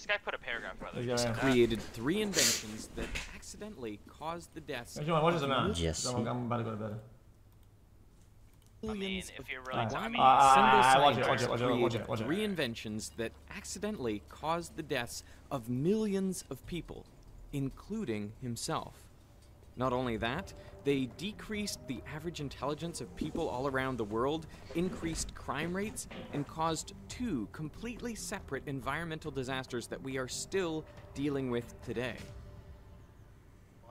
This guy put a paragraph about He's this. gonna- Created 3 inventions that accidentally caused the deaths Hey, Juan, watch this, man. Yes. I'm about to go to bed. I mean, millions if of you're really, Alright. I mean, Watch it, scientists watch created it, watch it. 3 inventions that accidentally caused the deaths of millions of people, including himself. Not only that, they decreased the average intelligence of people all around the world, increased crime rates, and caused 2 completely separate environmental disasters that we are still dealing with today.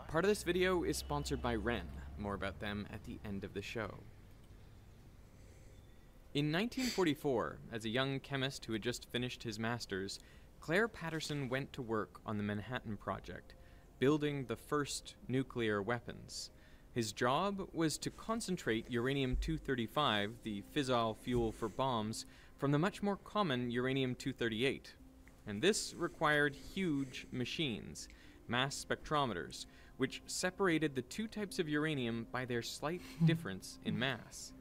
Part of this video is sponsored by Ren. More about them at the end of the show. In 1944, as a young chemist who had just finished his master's, Claire Patterson went to work on the Manhattan Project, building the first nuclear weapons. His job was to concentrate uranium-235, the fissile fuel for bombs, from the much more common uranium-238. And this required huge machines, mass spectrometers, which separated the 2 types of uranium by their slight difference in mass.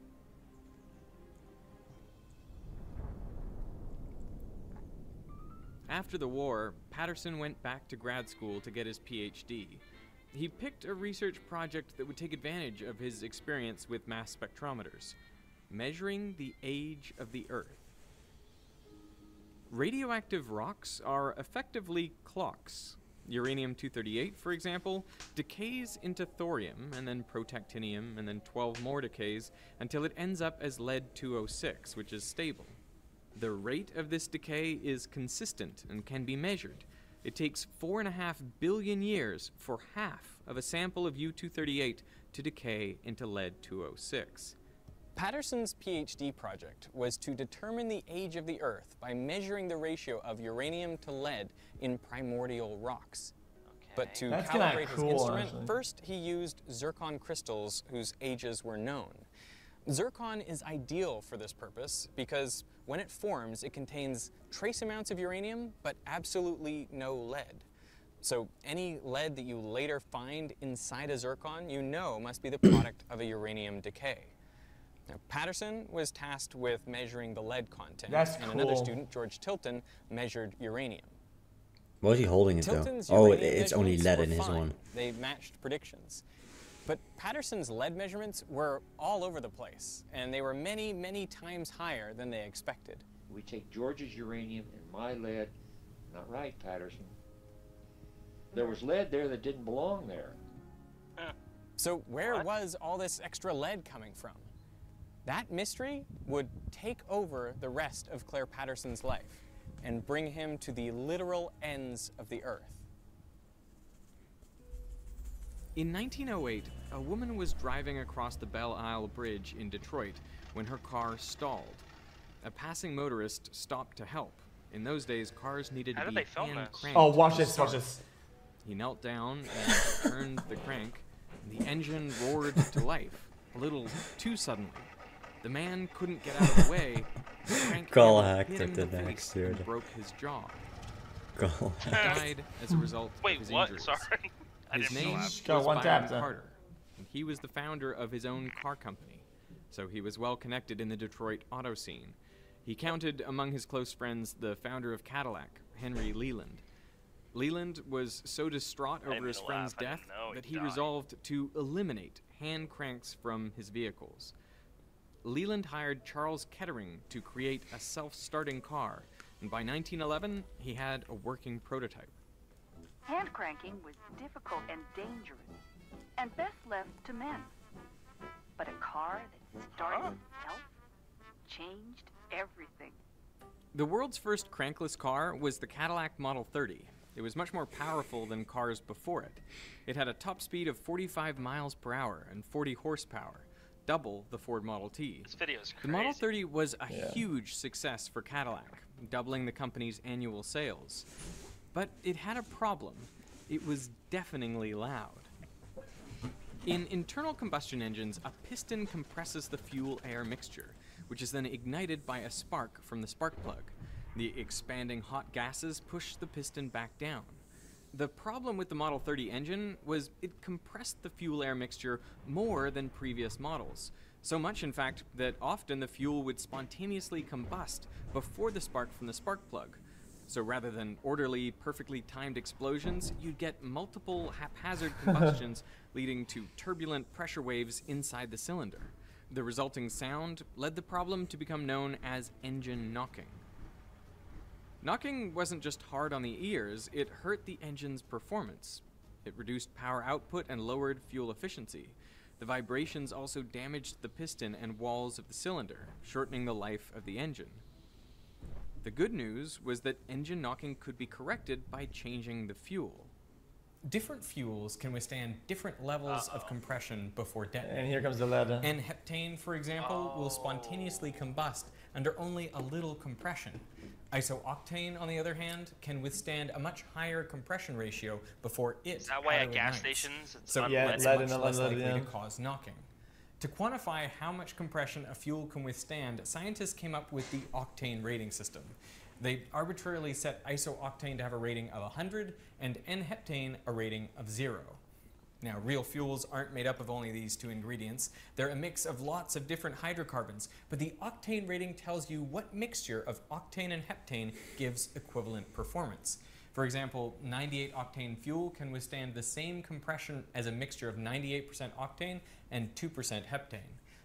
After the war, Patterson went back to grad school to get his PhD. He picked a research project that would take advantage of his experience with mass spectrometers, measuring the age of the Earth. Radioactive rocks are effectively clocks. Uranium-238, for example, decays into thorium, and then protactinium, and then 12 more decays, until it ends up as lead-206, which is stable. The rate of this decay is consistent and can be measured. It takes 4.5 billion years for half of a sample of U-238 to decay into lead-206. Patterson's PhD project was to determine the age of the Earth by measuring the ratio of uranium to lead in primordial rocks. But to That's kinda calibrate his cool, instrument, actually. first he used zircon crystals whose ages were known. Zircon is ideal for this purpose because when it forms, it contains trace amounts of uranium, but absolutely no lead. So any lead that you later find inside a zircon, you know must be the product of a uranium decay. Now, Patterson was tasked with measuring the lead content, That's and another cool. student, George Tilton, measured uranium. What is he holding it though? Tilton's Oh, uranium it's only measurements lead were in his fine. one. They matched predictions. But Patterson's lead measurements were all over the place, and they were many, many times higher than they expected. We take George's uranium and my lead. Not right, Patterson. There was lead there that didn't belong there. So where What? was all this extra lead coming from? That mystery would take over the rest of Claire Patterson's life and bring him to the literal ends of the Earth. In 1908, a woman was driving across the Belle Isle Bridge in Detroit when her car stalled. A passing motorist stopped to help. In those days, cars needed How to did be they film this? hand-cranked. Oh, watch to this, watch start. this. He knelt down and turned the crank. The engine roared to life, a little too suddenly. The man couldn't get out of the way. The crank Call hammer hack hit him in to the the face next and dude. broke his jaw. Go. He died as a result Wait, of his what? injuries. Sorry. I His didn't name know that. was Go, one tap, Byron sir. Carter, and he was the founder of his own car company, so he was well connected in the Detroit auto scene. He counted among his close friends the founder of Cadillac, Henry Leland. Leland was so distraught didn't over his mean to friend's laugh. I death didn't know that he he died. resolved to eliminate hand cranks from his vehicles. Leland hired Charles Kettering to create a self-starting car, and by 1911, he had a working prototype. Hand cranking was difficult and dangerous, and best left to men. But a car that started itself changed everything. The world's first crankless car was the Cadillac Model 30. It was much more powerful than cars before it. It had a top speed of 45 miles per hour and 40 horsepower, double the Ford Model T. This video is crazy. The Model 30 was a Yeah. huge success for Cadillac, doubling the company's annual sales. But it had a problem. It was deafeningly loud. In internal combustion engines, a piston compresses the fuel-air mixture, which is then ignited by a spark from the spark plug. The expanding hot gases push the piston back down. The problem with the Model 30 engine was it compressed the fuel-air mixture more than previous models. So much, in fact, that often the fuel would spontaneously combust before the spark from the spark plug. So rather than orderly, perfectly timed explosions, you'd get multiple haphazard combustions leading to turbulent pressure waves inside the cylinder. The resulting sound led the problem to become known as engine knocking. Knocking wasn't just hard on the ears, it hurt the engine's performance. It reduced power output and lowered fuel efficiency. The vibrations also damaged the piston and walls of the cylinder, shortening the life of the engine. The good news was that engine knocking could be corrected by changing the fuel. Different fuels can withstand different levels of compression before detonating. And here comes the lead. N-heptane, for example, will spontaneously combust under only a little compression. Isooctane, on the other hand, can withstand a much higher compression ratio before it Is that why at gas auto-ignites. stations it's So Yeah, it's lead much and less lead, likely yeah. to cause knocking. To quantify how much compression a fuel can withstand, scientists came up with the octane rating system. They arbitrarily set isooctane to have a rating of 100 and N-heptane a rating of 0. Now, real fuels aren't made up of only these two ingredients. They're a mix of lots of different hydrocarbons, but the octane rating tells you what mixture of octane and heptane gives equivalent performance. For example, 98 octane fuel can withstand the same compression as a mixture of 98% octane and 2% heptane.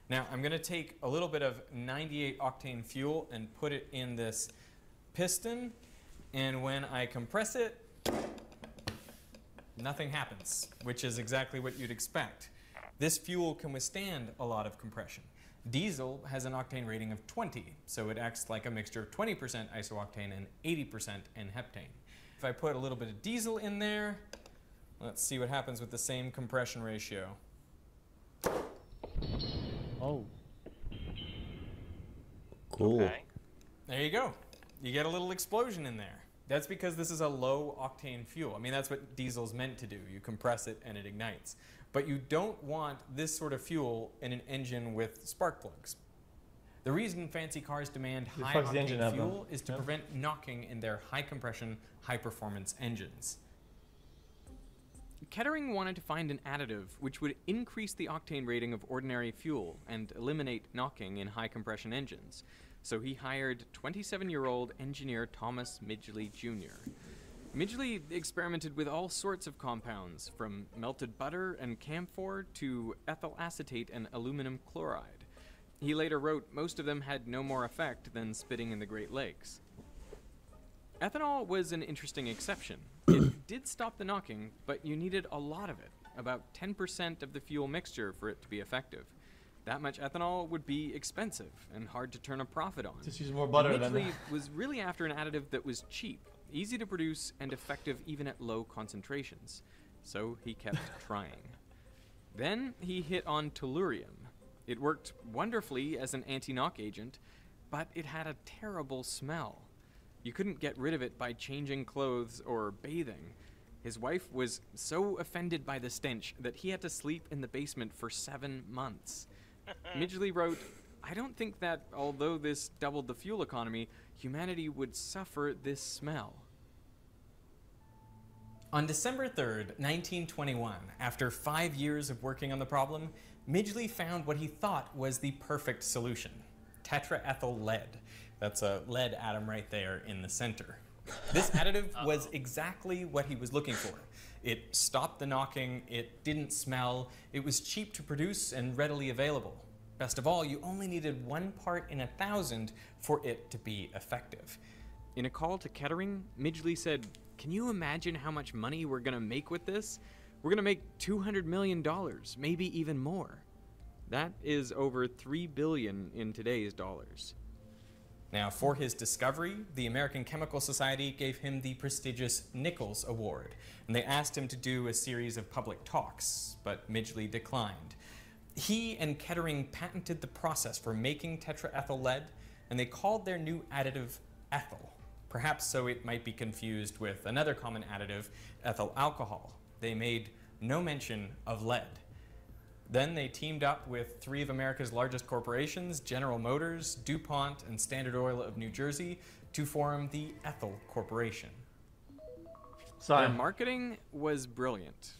Now, I'm going to take a little bit of 98 octane fuel and put it in this piston, and when I compress it, nothing happens, which is exactly what you'd expect. This fuel can withstand a lot of compression. Diesel has an octane rating of 20, so it acts like a mixture of 20% isooctane and 80% N-heptane. If I put a little bit of diesel in there, let's see what happens with the same compression ratio. Oh. Cool. Okay. There you go. You get a little explosion in there. That's because this is a low octane fuel. I mean, that's what diesel's meant to do. You compress it and it ignites. But you don't want this sort of fuel in an engine with spark plugs. The reason fancy cars demand It high fucks the engine octane up, fuel though. is to Yep. prevent knocking in their high compression, high performance engines. Kettering wanted to find an additive which would increase the octane rating of ordinary fuel and eliminate knocking in high compression engines. So he hired 27-year-old engineer Thomas Midgley Jr. Midgley experimented with all sorts of compounds, from melted butter and camphor to ethyl acetate and aluminum chloride. He later wrote most of them had no more effect than spitting in the Great Lakes. Ethanol was an interesting exception. It did stop the knocking, but you needed a lot of it, about 10% of the fuel mixture for it to be effective. That much ethanol would be expensive and hard to turn a profit on. Just use more butter than Midgley was really after an additive that was cheap, easy to produce, and effective even at low concentrations. So he kept trying. Then he hit on tellurium. It worked wonderfully as an anti-knock agent, but it had a terrible smell. You couldn't get rid of it by changing clothes or bathing. His wife was so offended by the stench that he had to sleep in the basement for 7 months. Midgley wrote, "I don't think that, although this doubled the fuel economy, humanity would suffer this smell." On December 3rd, 1921, after 5 years of working on the problem, Midgley found what he thought was the perfect solution: tetraethyl lead. That's a lead atom right there in the center. This additive was exactly what he was looking for. It stopped the knocking, it didn't smell, it was cheap to produce and readily available. Best of all, you only needed 1 part in 1,000 for it to be effective. In a call to Kettering, Midgley said, "Can you imagine how much money we're going to make with this? We're going to make $200 million, maybe even more." That is over $3 billion in today's dollars. Now, for his discovery, the American Chemical Society gave him the prestigious Nichols Award, and they asked him to do a series of public talks, but Midgley declined. He and Kettering patented the process for making tetraethyl lead, and they called their new additive ethyl, perhaps so it might be confused with another common additive, ethyl alcohol. They made no mention of lead. Then they teamed up with 3 of America's largest corporations, General Motors, DuPont, and Standard Oil of New Jersey, to form the Ethyl Corporation. Their marketing was brilliant.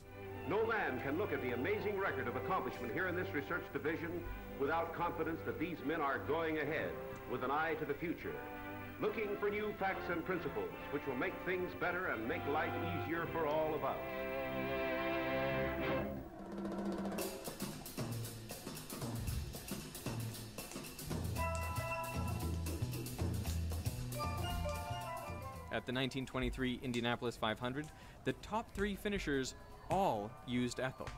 No man can look at the amazing record of accomplishment here in this research division without confidence that these men are going ahead with an eye to the future. looking for new facts and principles which will make things better and make life easier for all of us. At the 1923 Indianapolis 500, the top 3 finishers all used ethyl,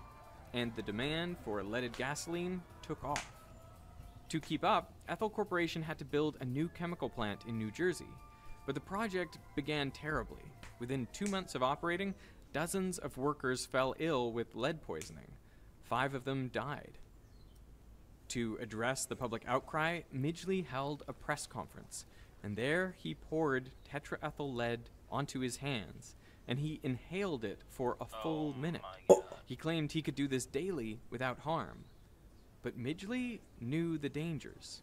and the demand for leaded gasoline took off. To keep up, Ethyl Corporation had to build a new chemical plant in New Jersey, but the project began terribly. Within 2 months of operating, dozens of workers fell ill with lead poisoning. 5 of them died. To address the public outcry, Midgley held a press conference, and there he poured tetraethyl lead onto his hands, and he inhaled it for a full minute. He claimed he could do this daily without harm. But Midgley knew the dangers.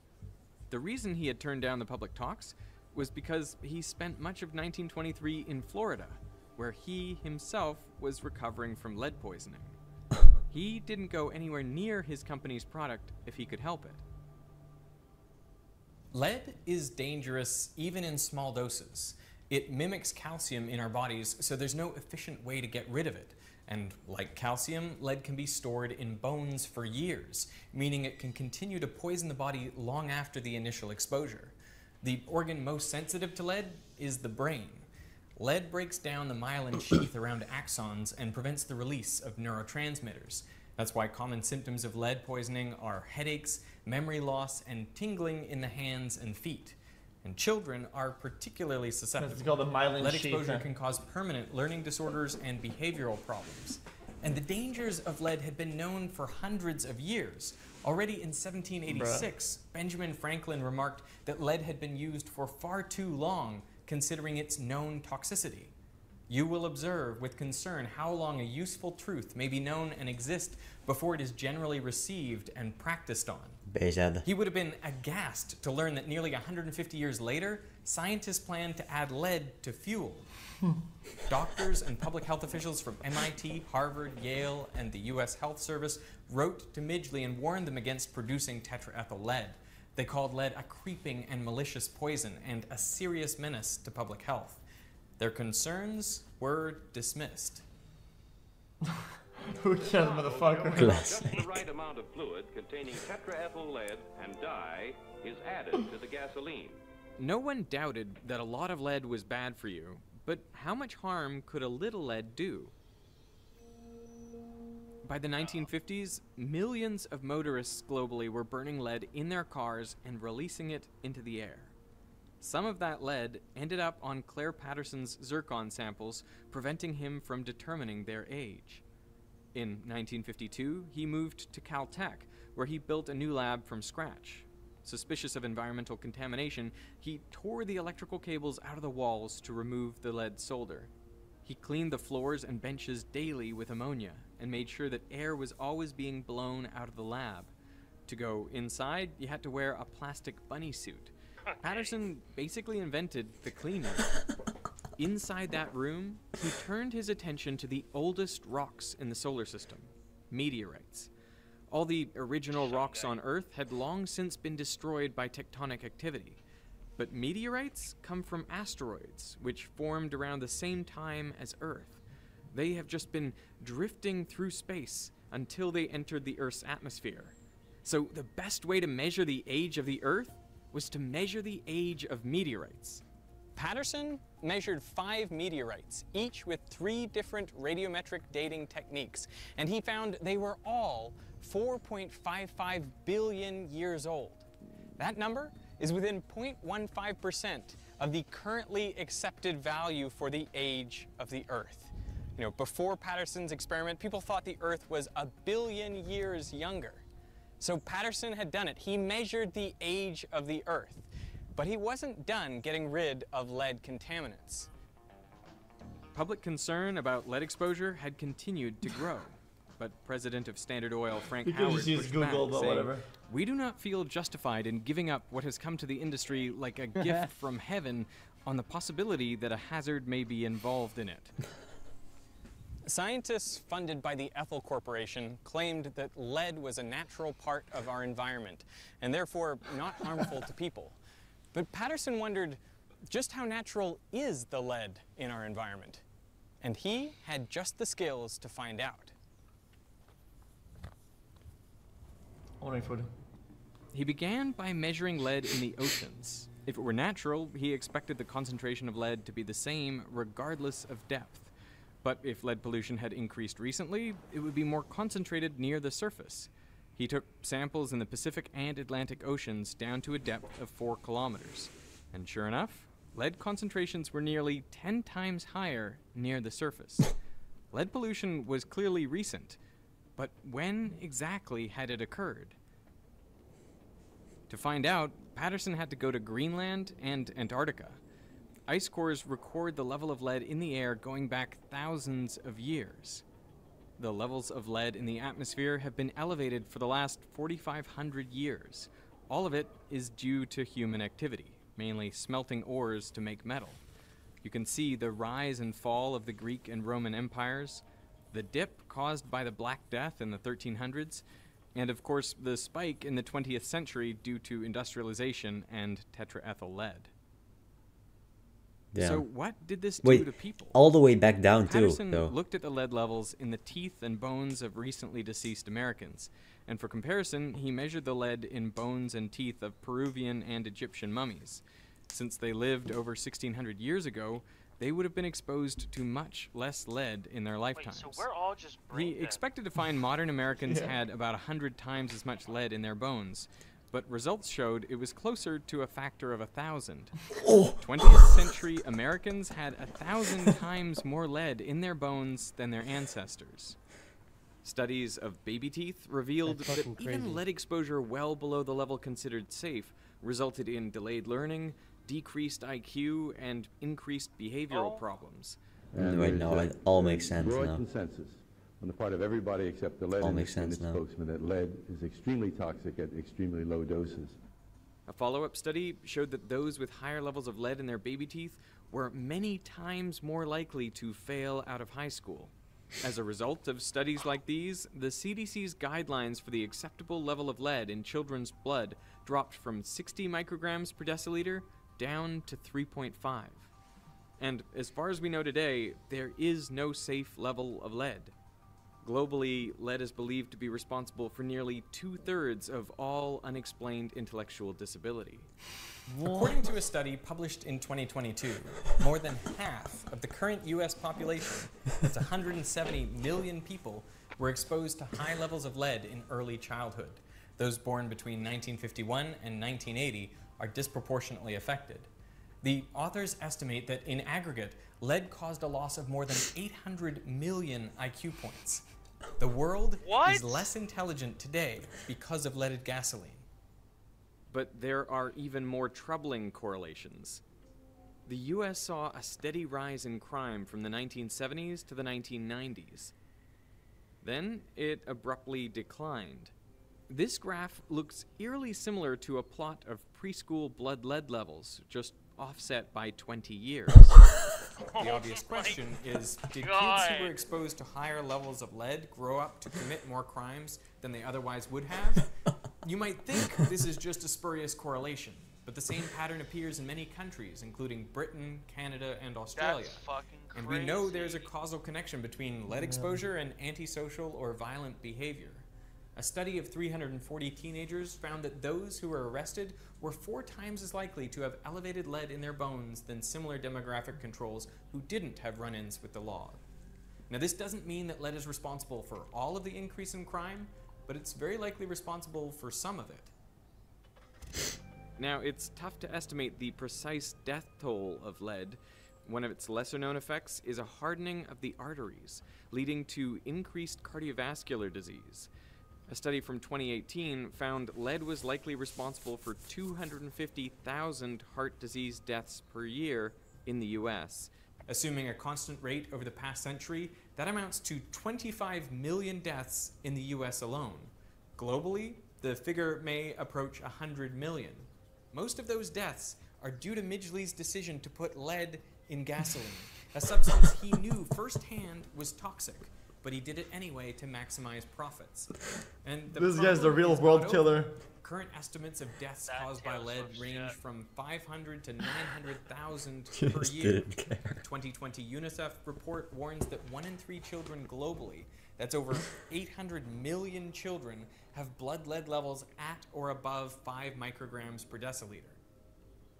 The reason he had turned down the public talks was because he spent much of 1923 in Florida, where he himself was recovering from lead poisoning. He didn't go anywhere near his company's product if he could help it. Lead is dangerous even in small doses. It mimics calcium in our bodies, so there's no efficient way to get rid of it. And like calcium, lead can be stored in bones for years, meaning it can continue to poison the body long after the initial exposure. The organ most sensitive to lead is the brain. Lead breaks down the myelin sheath around axons and prevents the release of neurotransmitters. That's why common symptoms of lead poisoning are headaches, memory loss, and tingling in the hands and feet. And children are particularly susceptible. It's called the myelin lead sheath. exposure can cause permanent learning disorders and behavioral problems. And the dangers of lead had been known for hundreds of years. Already in 1786, Benjamin Franklin remarked that lead had been used for far too long, considering its known toxicity. You will observe with concern how long a useful truth may be known and exist before it is generally received and practiced on. Bezad. He would have been aghast to learn that nearly 150 years later, scientists planned to add lead to fuel. Doctors and public health officials from MIT, Harvard, Yale, and the U.S. Health Service wrote to Midgley and warned them against producing tetraethyl lead. They called lead a creeping and malicious poison and a serious menace to public health. Their concerns were dismissed. Who cares, motherfucker? Just the right amount of fluid containing tetraethyl lead and dye is added to the gasoline. No one doubted that a lot of lead was bad for you, but how much harm could a little lead do? By the 1950s, millions of motorists globally were burning lead in their cars and releasing it into the air. Some of that lead ended up on Claire Patterson's zircon samples, preventing him from determining their age. In 1952, he moved to Caltech, where he built a new lab from scratch. Suspicious of environmental contamination, he tore the electrical cables out of the walls to remove the lead solder. He cleaned the floors and benches daily with ammonia and made sure that air was always being blown out of the lab. To go inside, you had to wear a plastic bunny suit. Patterson basically invented the clean room. Inside that room, he turned his attention to the oldest rocks in the solar system, meteorites. All the original rocks on Earth had long since been destroyed by tectonic activity. But meteorites come from asteroids, which formed around the same time as Earth. They have just been drifting through space until they entered the Earth's atmosphere. So the best way to measure the age of the Earth was to measure the age of meteorites. Patterson measured 5 meteorites, each with 3 different radiometric dating techniques, and he found they were all 4.55 billion years old. That number is within 0.15% of the currently accepted value for the age of the Earth. You know, before Patterson's experiment, people thought the Earth was 1 billion years younger. So Patterson had done it. He measured the age of the Earth. But he wasn't done getting rid of lead contaminants. Public concern about lead exposure had continued to grow. But President of Standard Oil, Frank You could Howard, just use pushed Google, back, but saying, whatever. "We do not feel justified in giving up what has come to the industry like a gift from heaven on the possibility that a hazard may be involved in it." Scientists funded by the Ethyl Corporation claimed that lead was a natural part of our environment and therefore not harmful to people. But Patterson wondered, just how natural is the lead in our environment? And he had just the skills to find out. He began by measuring lead in the oceans. If it were natural, he expected the concentration of lead to be the same regardless of depth. But if lead pollution had increased recently, it would be more concentrated near the surface. He took samples in the Pacific and Atlantic Oceans down to a depth of 4 kilometers. And sure enough, lead concentrations were nearly 10 times higher near the surface. Lead pollution was clearly recent, but when exactly had it occurred? To find out, Patterson had to go to Greenland and Antarctica. Ice cores record the level of lead in the air going back thousands of years. The levels of lead in the atmosphere have been elevated for the last 4,500 years. All of it is due to human activity, mainly smelting ores to make metal. You can see the rise and fall of the Greek and Roman empires, the dip caused by the Black Death in the 1300s, and of course the spike in the 20th century due to industrialization and tetraethyl lead. Yeah. So what did this do Wait, to people? all the way back down too, Patterson though. looked at the lead levels in the teeth and bones of recently deceased Americans, and for comparison, he measured the lead in bones and teeth of Peruvian and Egyptian mummies. Since they lived over 1,600 years ago, they would have been exposed to much less lead in their lifetimes. Wait, so we're all just brain He dead. expected to find modern Americans had about 100 times as much lead in their bones, but results showed it was closer to a factor of 1,000. 20th century Americans had 1,000 times more lead in their bones than their ancestors. Studies of baby teeth revealed That's that fucking even crazy. lead exposure well below the level considered safe resulted in delayed learning, decreased IQ, and increased behavioral problems. Right now, it all makes sense broad now. consensus on the part of everybody except the lead All and makes its, and sense its now. spokesman that lead is extremely toxic at extremely low doses. A follow-up study showed that those with higher levels of lead in their baby teeth were many times more likely to fail out of high school. As a result of studies like these, the CDC's guidelines for the acceptable level of lead in children's blood dropped from 60 micrograms per deciliter down to 3.5. And as far as we know today, there is no safe level of lead. Globally, lead is believed to be responsible for nearly 2/3 of all unexplained intellectual disability. According to a study published in 2022, more than half of the current US population, that's 170 million people, were exposed to high levels of lead in early childhood. Those born between 1951 and 1980 are disproportionately affected. The authors estimate that in aggregate, lead caused a loss of more than 800 million IQ points. The world is less intelligent today because of leaded gasoline. But there are even more troubling correlations. The US saw a steady rise in crime from the 1970s to the 1990s. Then it abruptly declined. This graph looks eerily similar to a plot of preschool blood lead levels, just offset by 20 years. The obvious question is, did kids who were exposed to higher levels of lead grow up to commit more crimes than they otherwise would have? You might think this is just a spurious correlation, but the same pattern appears in many countries, including Britain, Canada, and Australia. That's fucking crazy. And we know there's a causal connection between lead exposure and antisocial or violent behavior. A study of 340 teenagers found that those who were arrested were 4 times as likely to have elevated lead in their bones than similar demographic controls who didn't have run-ins with the law. Now, this doesn't mean that lead is responsible for all of the increase in crime, but it's very likely responsible for some of it. Now, it's tough to estimate the precise death toll of lead. One of its lesser-known effects is a hardening of the arteries, leading to increased cardiovascular disease. A study from 2018 found lead was likely responsible for 250,000 heart disease deaths per year in the US. Assuming a constant rate over the past century, that amounts to 25 million deaths in the US alone. Globally, the figure may approach 100 million. Most of those deaths are due to Midgley's decision to put lead in gasoline, a substance he knew firsthand was toxic, but he did it anyway to maximize profits. And This guy's the real world killer. Current estimates of deaths That caused by Taylor lead Swift range shit. from 500 to 900,000 You per just year. didn't care. The 2020 UNICEF report warns that 1 in 3 children globally, that's over 800 million children, have blood lead levels at or above 5 micrograms per deciliter.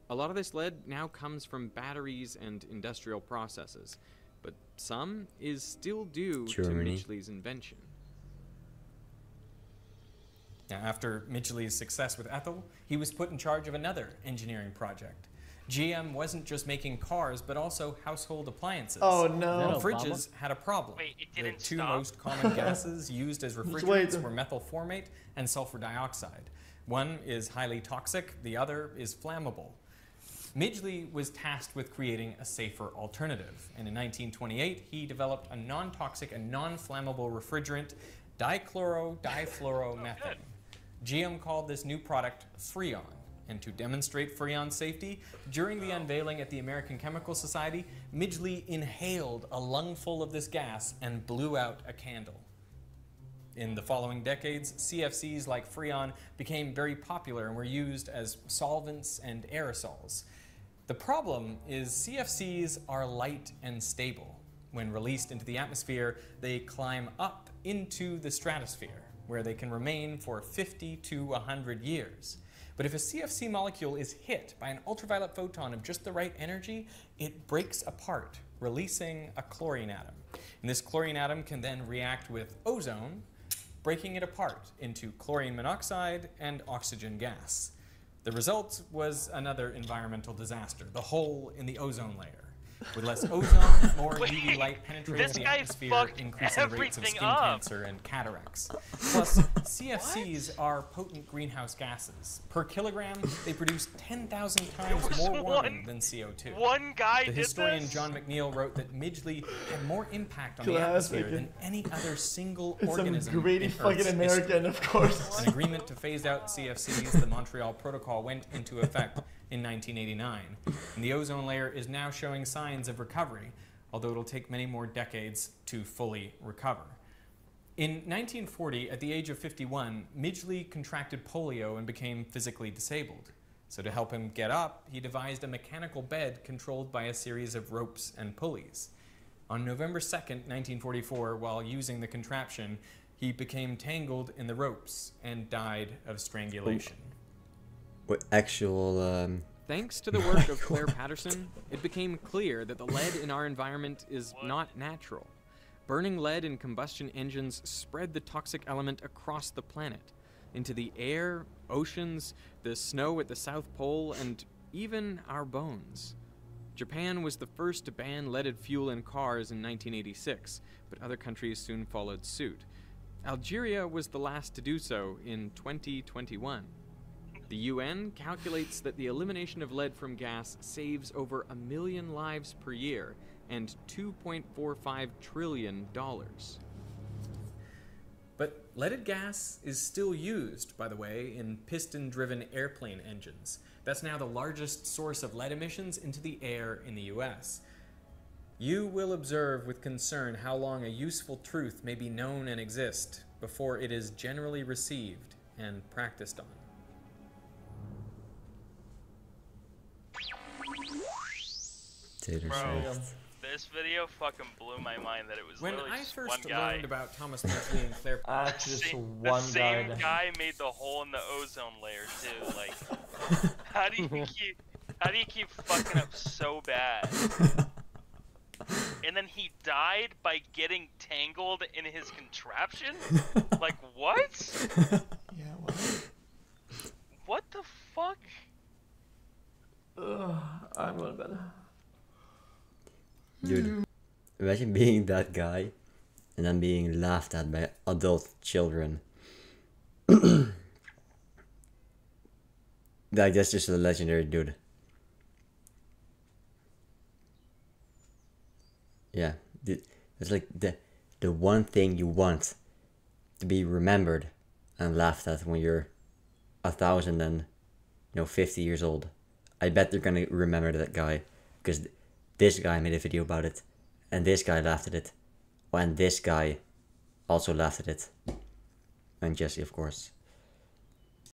A lot of this lead now comes from batteries and industrial processes, but some is still due Germany. to Midgley's invention. Now, after Midgley's success with Ethel, he was put in charge of another engineering project. GM wasn't just making cars, but also household appliances. Oh, no. The Is that fridges had a problem. Wait, it The didn't two stop? most common gases used as wait. refrigerants were methyl formate and sulfur dioxide. One is highly toxic, the other is flammable. Midgley was tasked with creating a safer alternative, and in 1928 he developed a non-toxic and non-flammable refrigerant, dichloro-difluoromethane. GM called this new product Freon, and to demonstrate Freon's safety, during the unveiling at the American Chemical Society, Midgley inhaled a lungful of this gas and blew out a candle. In the following decades, CFCs like Freon became very popular and were used as solvents and aerosols. The problem is CFCs are light and stable. When released into the atmosphere, they climb up into the stratosphere, where they can remain for 50 to 100 years. But if a CFC molecule is hit by an ultraviolet photon of just the right energy, it breaks apart, releasing a chlorine atom. And this chlorine atom can then react with ozone, breaking it apart into chlorine monoxide and oxygen gas. The result was another environmental disaster, the hole in the ozone layer. With less ozone, more UV light penetrates this the guy atmosphere, fucked increasing rates of everything skin up. cancer and cataracts. Plus, CFCs are potent greenhouse gases. Per kilogram, they produce 10,000 times was more warming one- than CO2. One guy The did historian this? John McNeil wrote that Midgley had more impact on the Classic. atmosphere than any other single It's organism some greedy in fucking Earth's American, history. of course. An agreement to phase out CFCs, the Montreal Protocol, went into effect in 1989. And the ozone layer is now showing signs of recovery, although it'll take many more decades to fully recover. In 1940, at the age of 51, Midgley contracted polio and became physically disabled. So to help him get up, he devised a mechanical bed controlled by a series of ropes and pulleys. On November 2nd, 1944, while using the contraption, he became tangled in the ropes and died of strangulation. What actual, Thanks to the work of Claire Patterson, it became clear that the lead in our environment is not natural. Burning lead in combustion engines spread the toxic element across the planet, into the air, oceans, the snow at the South Pole, and even our bones. Japan was the first to ban leaded fuel in cars in 1986, but other countries soon followed suit. Algeria was the last to do so in 2021. The UN calculates that the elimination of lead from gas saves over 1 million lives per year and $2.45 trillion. But leaded gas is still used, by the way, in piston-driven airplane engines. That's now the largest source of lead emissions into the air in the US. You will observe with concern how long a useful truth may be known and exist before it is generally received and practiced on. Taylor Bro, Swift. this video fucking blew my mind that it was When literally I just one first guy. learned about Thomas Midgley and Claire Actually, just the one same guy. guy made the hole in the ozone layer too. Like, how do you keep fucking up so bad? And then he died by getting tangled in his contraption? Like, what? Yeah, well. What the fuck? I'm going to bed. Dude, imagine being that guy and then being laughed at by adult children. Like, that's just a legendary dude. Yeah, it's like the one thing you want to be remembered and laughed at when you're 1,050 years old. I bet they're gonna remember that guy because this guy made a video about it, and this guy laughed at it, and this guy also laughed at it, and Jesse, of course.